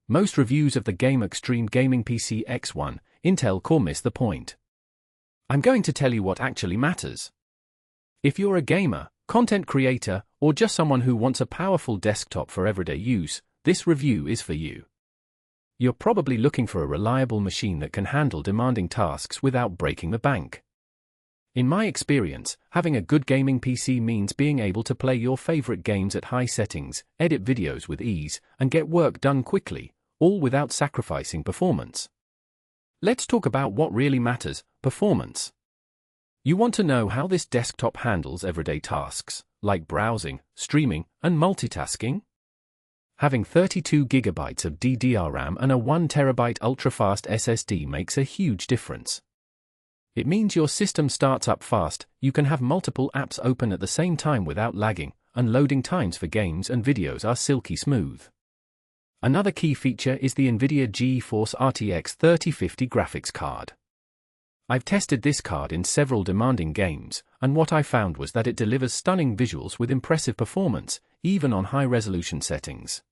Most reviews of the Xtreme gaming PC X1 Intel Core miss the point. I'm going to tell you what actually matters. If you're a gamer, content creator, or just someone who wants a powerful desktop for everyday use, this review is for you. You're probably looking for a reliable machine that can handle demanding tasks without breaking the bank. In my experience, having a good gaming PC means being able to play your favorite games at high settings, edit videos with ease, and get work done quickly, all without sacrificing performance. Let's talk about what really matters: performance. You want to know how this desktop handles everyday tasks, like browsing, streaming, and multitasking? Having 32GB of DDR RAM and a 1TB ultra-fast SSD makes a huge difference. It means your system starts up fast, you can have multiple apps open at the same time without lagging, and loading times for games and videos are silky smooth. Another key feature is the NVIDIA GeForce RTX 3050 graphics card. I've tested this card in several demanding games, and what I found was that it delivers stunning visuals with impressive performance, even on high-resolution settings.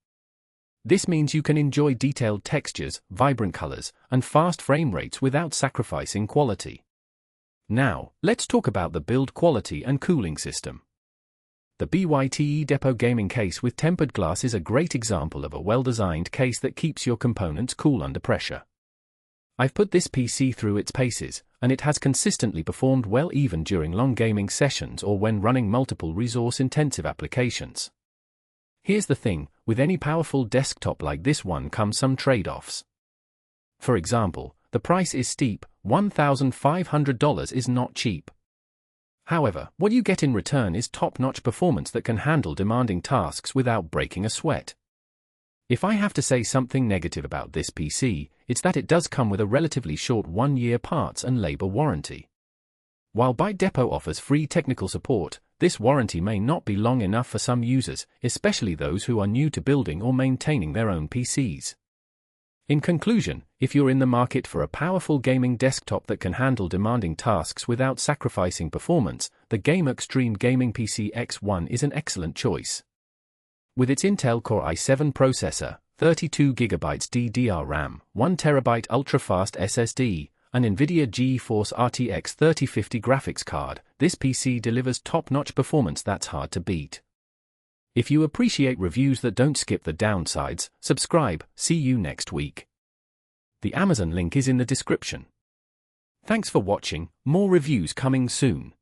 This means you can enjoy detailed textures, vibrant colors, and fast frame rates without sacrificing quality. Now, let's talk about the build quality and cooling system. The BYTE Depot gaming case with tempered glass is a great example of a well-designed case that keeps your components cool under pressure. I've put this PC through its paces, and it has consistently performed well even during long gaming sessions or when running multiple resource-intensive applications. Here's the thing, with any powerful desktop like this one comes some trade-offs. For example, the price is steep. $1,500 is not cheap. However, what you get in return is top-notch performance that can handle demanding tasks without breaking a sweat. If I have to say something negative about this PC, it's that it does come with a relatively short 1-year parts and labor warranty. While Byte Depot offers free technical support, this warranty may not be long enough for some users, especially those who are new to building or maintaining their own PCs. In conclusion, if you're in the market for a powerful gaming desktop that can handle demanding tasks without sacrificing performance, the Xtreme Gaming PC X1 is an excellent choice. With its Intel Core i7 processor, 32GB DDR RAM, 1TB ultra-fast SSD, and NVIDIA GeForce RTX 3050 graphics card, this PC delivers top-notch performance that's hard to beat. If you appreciate reviews that don't skip the downsides, subscribe. See you next week. The Amazon link is in the description. Thanks for watching, more reviews coming soon.